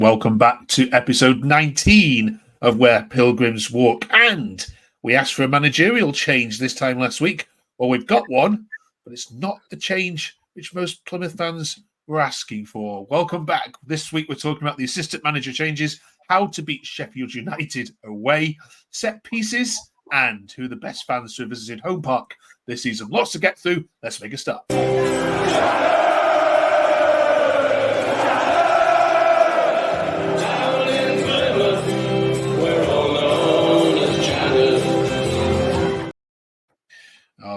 Welcome back to episode 19 of Where Pilgrims Walk. And we asked for a managerial change this time last week. Well, we've got one, but it's not the change which most Plymouth fans were asking for. Welcome back. This week we're talking about the assistant manager changes, how to beat Sheffield United away, set pieces, and who are the best fans to have visited Home Park this season. Lots to get through. Let's make a start.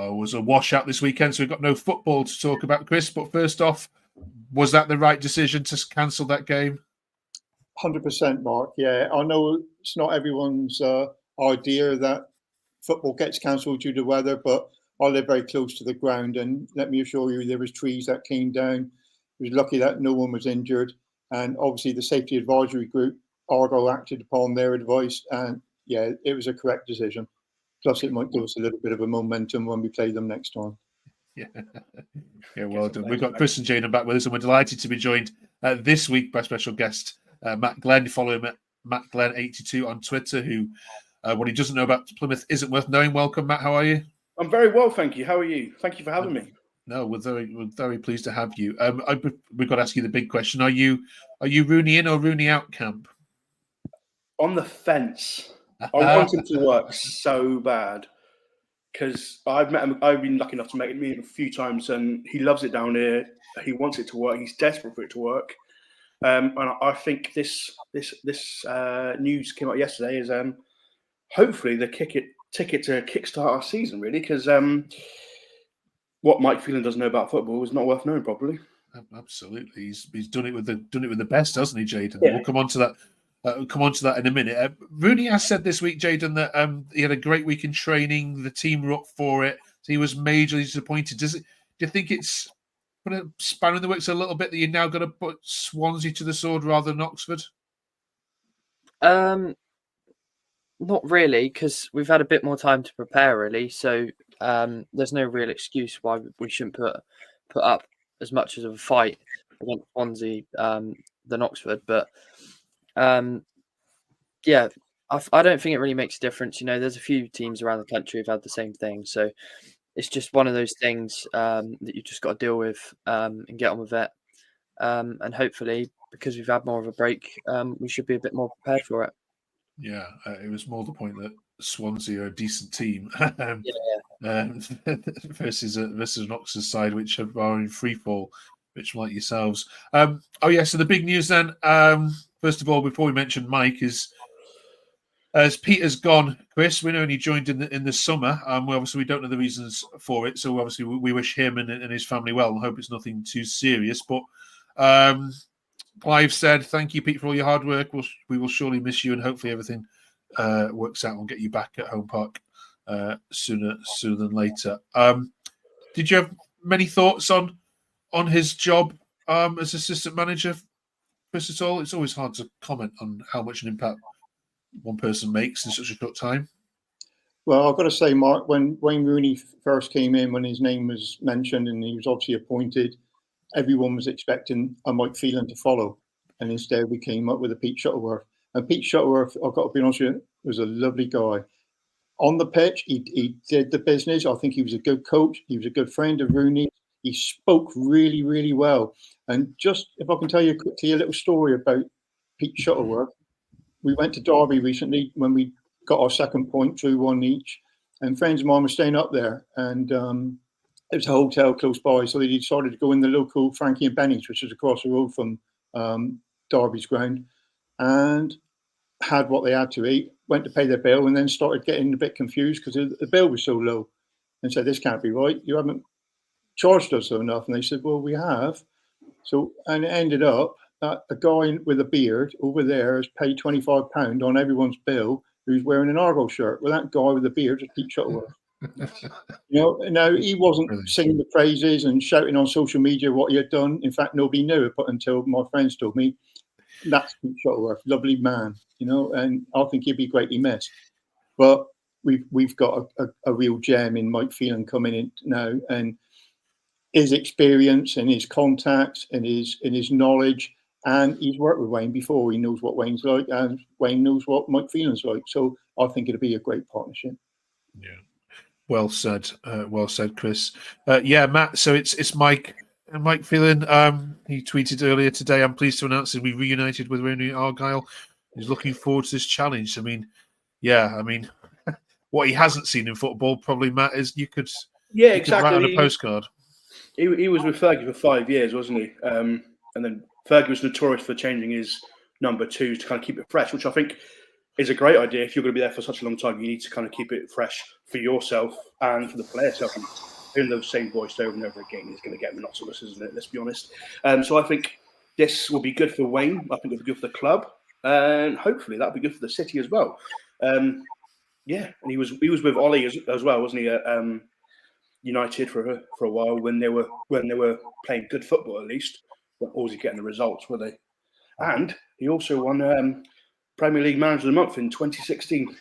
It was a washout this weekend, so we've got no football to talk about, Chris. But first off, was that the right decision to cancel that game? 100%, Mark. Yeah, I know it's not everyone's idea that football gets cancelled due to weather, but I live very close to the ground, and let me assure you, there was trees that came down. It was lucky that no one was injured, and obviously the safety advisory group, Argyle, acted upon their advice, and yeah, it was a correct decision. Plus, it might give us a little bit of a momentum when we play them next time. Yeah, well done. We've got Chris and Jane back with us, and we're delighted to be joined this week by special guest Matt Glenn. Follow him at MattGlenn82 on Twitter, who what he doesn't know about Plymouth isn't worth knowing. Welcome, Matt. How are you? I'm very well, thank you. How are you? Thank you for having me. No, we're very pleased to have you. We've got to ask you the big question: Are you Rooney in or Rooney out camp? On the fence. I want him to work so bad because I've met him. I've been lucky enough to meet him a few times, and he loves it down here. He wants it to work. He's desperate for it to work. And I think this news came out yesterday is hopefully the ticket to kickstart our season, really, because what Mike Phelan doesn't know about football is not worth knowing properly. Absolutely, he's done it with the best, hasn't he, Jaden? Yeah. We'll come on to that. In a minute. Rooney has said this week, Jaden, that he had a great week in training. The team were up for it. So he was majorly disappointed. Do you think it's put a spanner in the works a little bit that you're now going to put Swansea to the sword rather than Oxford? Not really, because we've had a bit more time to prepare, really. So there's no real excuse why we shouldn't put up as much of a fight against Swansea than Oxford. But yeah, I don't think it really makes a difference. You know, there's a few teams around the country who've had the same thing. So it's just one of those things that you just got to deal with and get on with it. And hopefully, because we've had more of a break, we should be a bit more prepared for it. Yeah, it was more the point that Swansea are a decent team versus an Oxford side which are in free fall, which like yourselves. So the big news then. First of all, before we mention Mike, is as Peter's gone, Chris, we know he joined in the summer. We don't know the reasons for it, so obviously we wish him and his family well and hope it's nothing too serious. But Clive said, "Thank you, Pete, for all your hard work. We will surely miss you, and hopefully everything works out and we'll get you back at Home Park sooner than later." Did you have many thoughts on his job as assistant manager? First of all, it's always hard to comment on how much an impact one person makes in such a short time. Well, I've got to say, Mark, when Wayne Rooney first came in, when his name was mentioned and he was obviously appointed, everyone was expecting a Mike Phelan to follow. And instead we came up with a Pete Shuttleworth. And Pete Shuttleworth, I've got to be honest with you, was a lovely guy. On the pitch, he did the business. I think he was a good coach. He was a good friend of Rooney. He spoke really, really well. And just, if I can tell you quickly a little story about Pete Shuttleworth. We went to Derby recently when we got our second point through one each. And friends of mine were staying up there. And it was a hotel close by. So they decided to go in the local Frankie and Benny's, which is across the road from Derby's ground. And had what they had to eat, went to pay their bill, and then started getting a bit confused because the bill was so low. And said, "This can't be right. You haven't charged us enough." And they said, "Well, we have." So, and it ended up that a guy with a beard over there has paid £25 on everyone's bill who's wearing an Argyle shirt. Well, that guy with the beard is Pete Shuttleworth. Now he wasn't singing the praises and shouting on social media what he had done. In fact, nobody knew it, but until my friends told me. That's Pete Shuttleworth, lovely man, and I think he'd be greatly missed. But we've got a real gem in Mike Phelan coming in now, and his experience and his contacts and his knowledge And he's worked with Wayne before. He knows what Wayne's like, and Wayne knows what Mike Phelan's like. So I think it'll be a great partnership. Yeah. Well said, Chris. Yeah, Matt. So it's Mike and Mike Phelan. He tweeted earlier today, "I'm pleased to announce that we reunited with Rooney Argyle. He's looking forward to this challenge." I mean, what he hasn't seen in football, probably, Matt, is you could exactly. write on a postcard. He was with Fergie for 5 years, wasn't he? And then Fergie was notorious for changing his number 2s to kind of keep it fresh, which I think is a great idea. If you're going to be there for such a long time, you need to kind of keep it fresh for yourself and for the player self. Hearing the same voice over and over again is going to get monotonous, isn't it? Let's be honest. So I think this will be good for Wayne. I think it'll be good for the club, and hopefully that'll be good for the city as well. And he was with Ollie as well, wasn't he? At United for a while when they were playing good football, at least. But always getting the results, were they? And he also won Premier League Manager of the Month in 2016.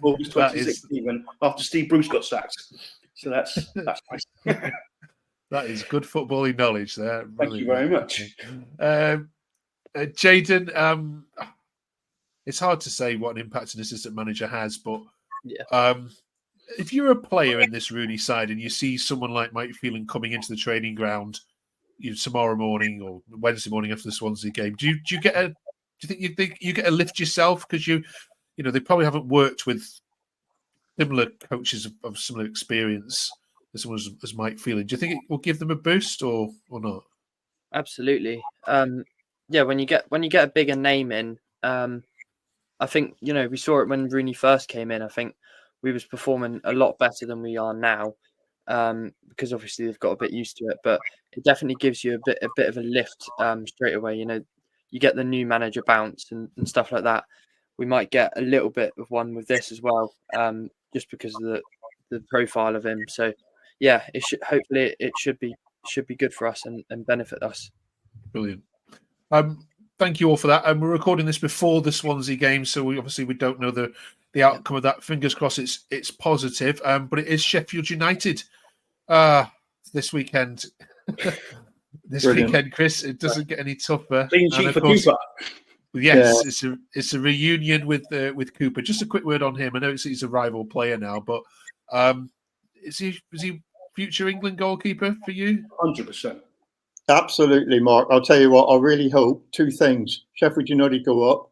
August 2016, when after Steve Bruce got sacked. So that's nice. That is good footballing knowledge there. Thank you very much. Jayden, it's hard to say what an impact an assistant manager has, but if you're a player in this Rooney side and you see someone like Mike Phelan coming into the training ground tomorrow morning or Wednesday morning after the Swansea game, do you think you get a lift yourself because they probably haven't worked with similar coaches of similar experience as someone as Mike Phelan? Do you think it will give them a boost or not? Absolutely. When you get a bigger name in, I think we saw it when Rooney first came in. I think we was performing a lot better than we are now, because obviously they've got a bit used to it. But it definitely gives you a bit of a lift straight away. You get the new manager bounce and stuff like that. We might get a little bit of one with this as well, just because of the profile of him. So yeah, hopefully it should be good for us and benefit us. Brilliant. Thank you all for that. And we're recording this before the Swansea game, so we don't know the outcome of that. Fingers crossed it's positive. But it is Sheffield United this weekend. Weekend, Chris. It doesn't get any tougher. Clean sheet for Cooper. Yes, it's a reunion with Cooper. Just a quick word on him. I know he's a rival player now, but is he future England goalkeeper for you? 100%. Absolutely, Mark. I'll tell you what, I really hope 2 things. Sheffield United go up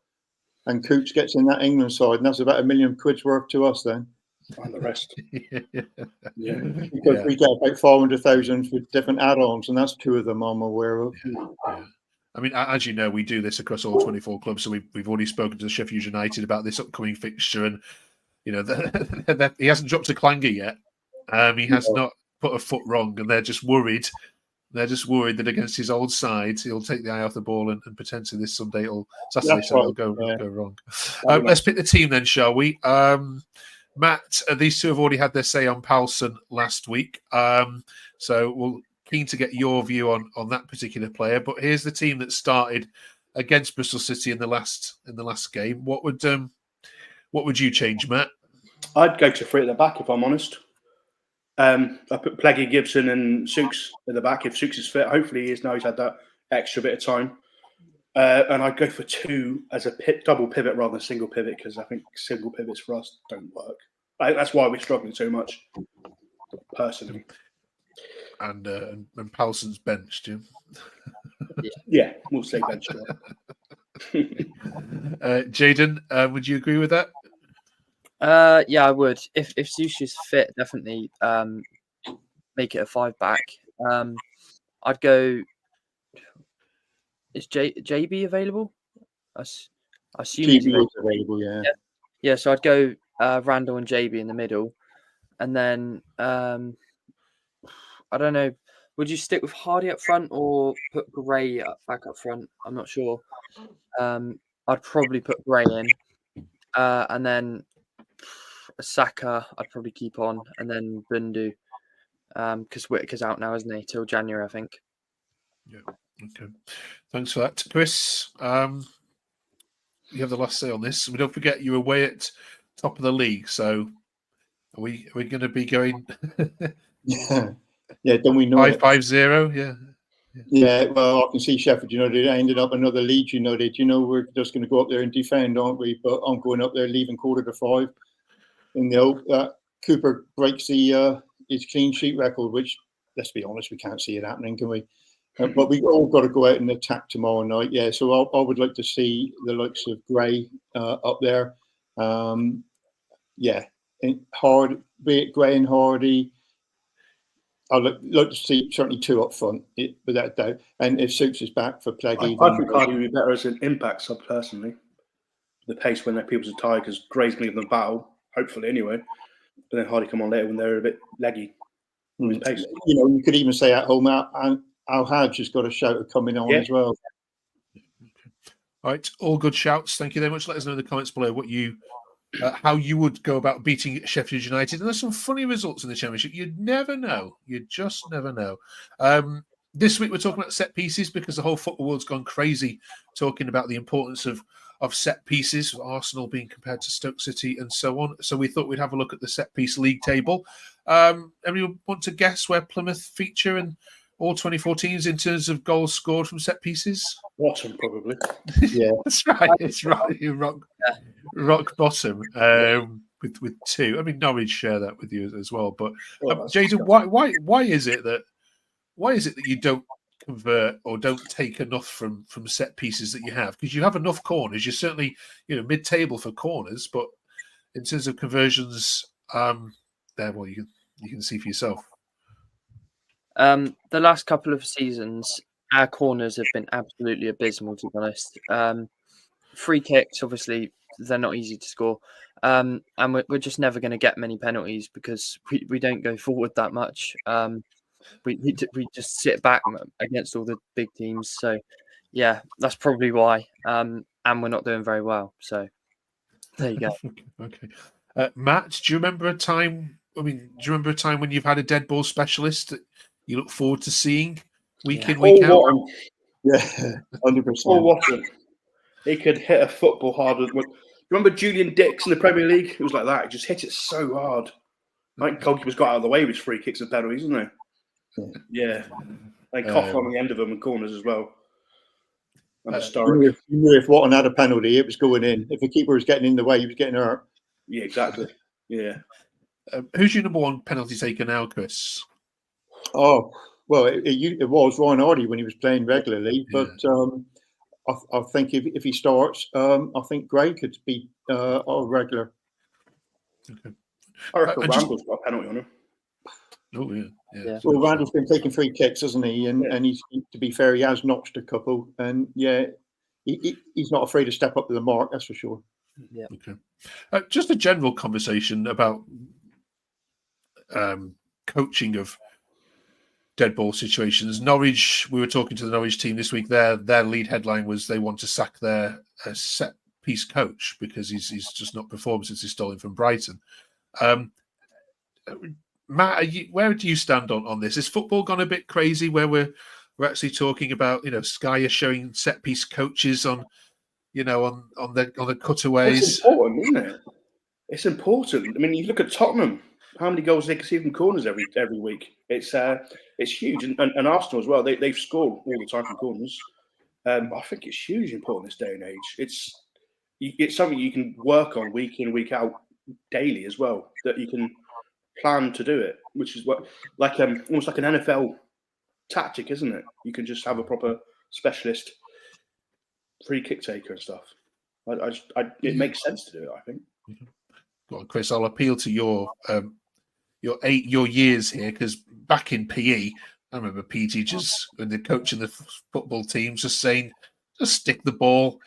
and Coops gets in that England side, and that's about £1 million worth to us then. And the rest. Because we get about 400,000 with different add-ons, and that's 2 of them I'm aware of. Yeah. I mean, as you know, we do this across all 24 clubs, so we've already spoken to Sheffield United about this upcoming fixture, and he hasn't dropped a clanger yet. He has not put a foot wrong, and they're just worried. They're just worried that against his old side, he'll take the eye off the ball, and potentially this Saturday it'll go wrong. Let's pick the team then, shall we? Matt, these two have already had their say on Poulsen last week, so we're keen to get your view on that particular player. But here's the team that started against Bristol City in the last game. What would you change, Matt? I'd go to 3 at the back if I'm honest. I put Plaggy, Gibson, and Sukes at the back if Sukes is fit. Hopefully he is now. He's had that extra bit of time. And I'd go for 2 as a double pivot rather than single pivot, because I think single pivots for us don't work. That's why we're struggling so much, personally. And Poulsen's benched, Jim. Yeah, we'll say benched. Jayden, would you agree with that? Yeah, I would. If Sush is fit, definitely make it a 5 back. I'd go. Is JB available? I assume JB is available. Yeah. So I'd go Randall and JB in the middle, and then I don't know. Would you stick with Hardy up front or put Gray back up front? I'm not sure. I'd probably put Gray in, and then Saka I'd probably keep on, and then Bundu, because Whittaker's out now, isn't he? Till January, I think. Yeah. Okay. Thanks for that, Chris. You have the last say on this. We don't forget you're away at top of the league, so are we going to be going? Yeah. Don't we know 5-5-0? Yeah. Yeah, well, I can see Sheffield United ended up another Leeds United. We're just going to go up there and defend, aren't we? But I'm going up there, leaving 5:15, in the hope that Cooper breaks his clean sheet record. Which, let's be honest, we can't see it happening, can we? But we all got to go out and attack tomorrow night. Yeah, so I would like to see the likes of Gray up there. Yeah, and be it Gray and Hardy. I'd like to see certainly 2 up front, without doubt. And if Soups is back for Pleggy, I think Hardy would be better as an impact sub, personally. The pace when their people's are tired, because Gray's going to give them a battle, hopefully anyway. But then Hardy come on later when they're a bit leggy. With pace. You could even say at home, Al Hadj has got a shout of coming on as well. All right, all good shouts. Thank you very much. Let us know in the comments below what how you would go about beating Sheffield United. And there's some funny results in the Championship. You'd never know. You just never know. This week we're talking about set pieces because the whole football world's gone crazy talking about the importance of set pieces, Arsenal being compared to Stoke City and so on. So we thought we'd have a look at the set piece league table. Anyone want to guess where Plymouth feature in all 2014s in terms of goals scored from set pieces? Bottom, probably. Yeah, that's right. It's right. You're rock bottom with 2. I mean, Norwich share that with you as well. But Jason, why is it that you don't convert or don't take enough from set pieces that you have? Because you have enough corners. You're certainly mid-table for corners, but in terms of conversions, you can see for yourself. The last couple of seasons, our corners have been absolutely abysmal, to be honest. Free kicks, obviously, they're not easy to score. And we're just never going to get many penalties because we don't go forward that much. We just sit back against all the big teams. So, yeah, that's probably why. And we're not doing very well. So, there you go. Okay. Matt, do you remember a time? Do you remember a time when you've had a dead ball specialist that you look forward to seeing week in, week out? Yeah, 100%. Paul Watson. He could hit a football harder. Remember Julian Dix in the Premier League? It was like that. He just hit it so hard. I think goalkeepers got out of the way with free kicks and penalties, isn't they? Yeah. And cough on the end of them and corners as well. You knew if Watton had a penalty, it was going in. If the keeper was getting in the way, he was getting hurt. Yeah, exactly. Yeah. Who's your number 1 penalty taker now, Chris? Oh, well, it was Ryan Hardy when he was playing regularly, but I think if he starts, I think Gray could be our regular. Okay. I reckon Randall's got a penalty on him. Oh, yeah. Well, Randall's been taking free kicks, hasn't he? And he's, to be fair, he has notched a couple. And he's not afraid to step up to the mark, that's for sure. Yeah. Okay. Just a general conversation about coaching of dead ball situations. Norwich, we were talking to the Norwich team this week. Their lead headline was they want to sack their set piece coach because he's just not performed since he stole him from Brighton. Matt, where do you stand on this? Is football gone a bit crazy where we're actually talking about Sky are showing set piece coaches on the cutaways? It's important, isn't it? It's important. I mean, you look at Tottenham. How many goals they concede from corners every week? It's huge, and Arsenal as well. They've scored all the time from corners. I think it's hugely important this day and age. It's something you can work on week in, week out, daily as well. That you can plan to do it, which is almost like an NFL tactic, isn't it? You can just have a proper specialist free kick taker and stuff. It makes sense to do it, I think. Well, Chris, I'll appeal to your years here, because back in PE, I remember PE teachers when they're coaching the football teams just saying, just stick the ball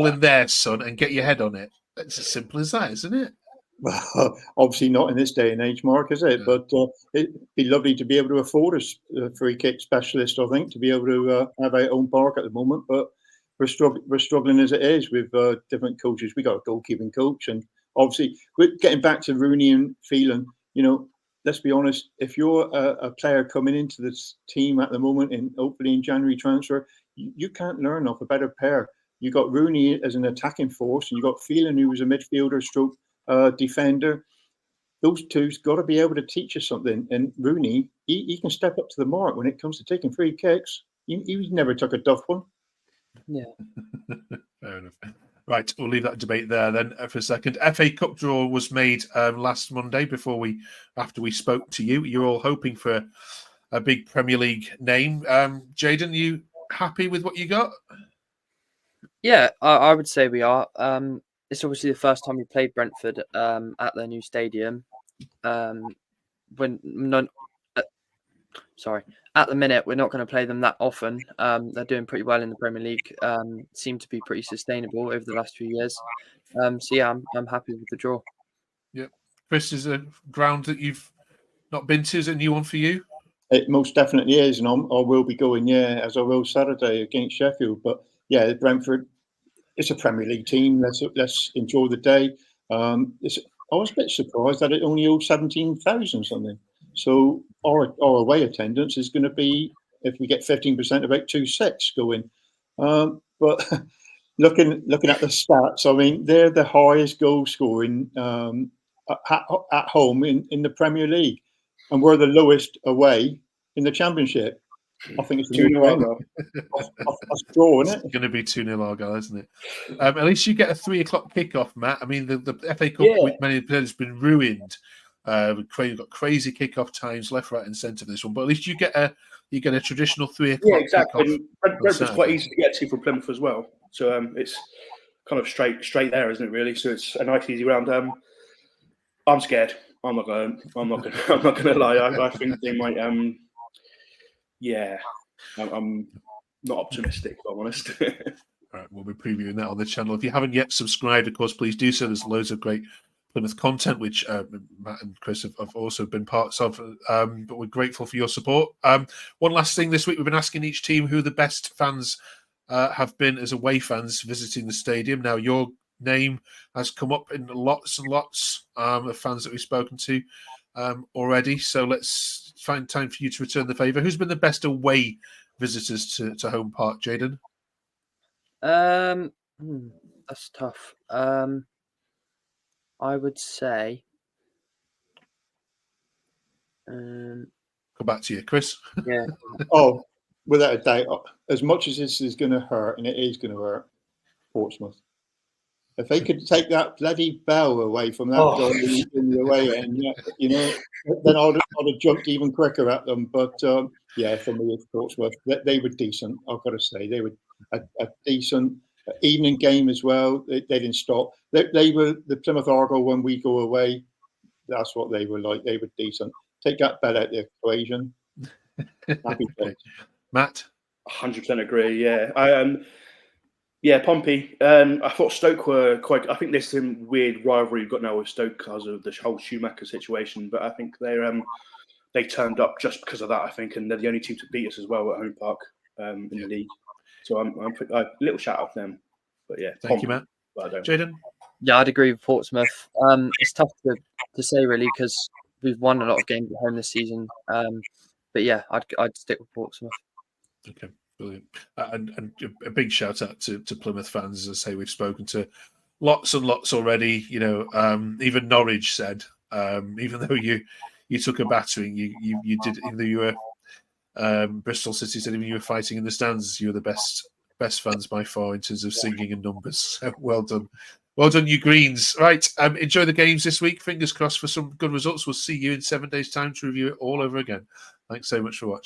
in there, son, and get your head on it. It's as simple as that, isn't it? Well, obviously not in this day and age, Mark, is it? Yeah. But it'd be lovely to be able to afford a free kick specialist, I think, to be able to have our own park at the moment. But we're struggling as it is with different coaches. We got a goalkeeping coach, and obviously we're getting back to Rooney and Phelan. Let's be honest, if you're a player coming into this team at the moment and hopefully in January transfer, you can't learn off a better pair. You got Rooney as an attacking force, and you got Phelan, who was a midfielder stroke defender. those two's got to be able to teach us something. And Rooney, he can step up to the mark when it comes to taking free kicks. He never took a duff one. Yeah. Fair enough. Right, we'll leave that debate there then for a second. FA Cup draw was made last Monday after we spoke to you. You're all hoping for a big Premier League name. Jayden, you happy with what you got? Yeah, I would say we are. It's obviously the first time we played Brentford at their new stadium. At the minute, we're not going to play them that often. They're doing pretty well in the Premier League. Seem to be pretty sustainable over the last few years. So yeah, I'm happy with the draw. Yep. Chris, is a ground that you've not been to, is a new one for you? It most definitely is, and I will be going, as I will Saturday against Sheffield. But Brentford, it's a Premier League team. Let's enjoy the day. I was a bit surprised that it only owed 17,000 something. So our away attendance is going to be, if we get 15%, about 2,600 going. But looking at the stats, I mean, they're the highest goal scoring at home in the Premier League, and we're the lowest away in the Championship. I think it's a 2-0 Argyle. That's draw, isn't it? It's going to be 2-0 Argyle, isn't it? At least you get a 3 o'clock kickoff, Matt. I mean, the FA Cup with many players has been ruined. We've got crazy kickoff times left, right, and centre for this one, but at least you get a traditional 3 o'clock. Yeah, exactly. Kickoff. Brentford's quite easy to get to from Plymouth as well, so it's kind of straight there, isn't it? Really, so it's a nice easy round. I'm scared. I'm not going to lie. I think they might. I'm not optimistic, if I'm honest. All right, we'll be previewing that on the channel. If you haven't yet subscribed, of course, please do so. There's loads of great Plymouth content, which Matt and Chris have also been parts of, but we're grateful for your support. One last thing this week, we've been asking each team who the best fans have been as away fans visiting the stadium. Now, your name has come up in lots and lots of fans that we've spoken to already, so let's find time for you to return the favour. Who's been the best away visitors to Home Park, Jayden? That's tough. I would say. Come back to you, Chris. Yeah. Oh, without a doubt. As much as this is going to hurt, and it is going to hurt, Portsmouth. If they could take that bloody bell away from that guy in the away end, then I'd have jumped even quicker at them. But for me, it's Portsmouth. They were decent. I've got to say, they were a decent evening game as well. They didn't stop. They were the Plymouth Argyle when we go away. That's what they were like. They were decent. Take that bell out of the equation. Happy days. Matt? 100% agree, Pompey. I thought Stoke were quite. I think there's some weird rivalry we've got now with Stoke because of the whole Schumacher situation, but I think they turned up just because of that, I think, and they're the only team to beat us as well at Home Park in the league. So I'm a little shout out to them. But yeah, thank you, Matt. Jayden? Yeah, I'd agree with Portsmouth. It's tough to say really because we've won a lot of games at home this season. But yeah, I'd stick with Portsmouth. Okay, brilliant. And a big shout out to Plymouth fans. As I say, we've spoken to lots and lots already. Even Norwich said, even though you took a battering, you did. Even though you were Bristol City said, even you were fighting in the stands, you were the best fans by far in terms of singing and numbers. So well done. Well done, you Greens. Right, enjoy the games this week. Fingers crossed for some good results. We'll see you in 7 days' time to review it all over again. Thanks so much for watching.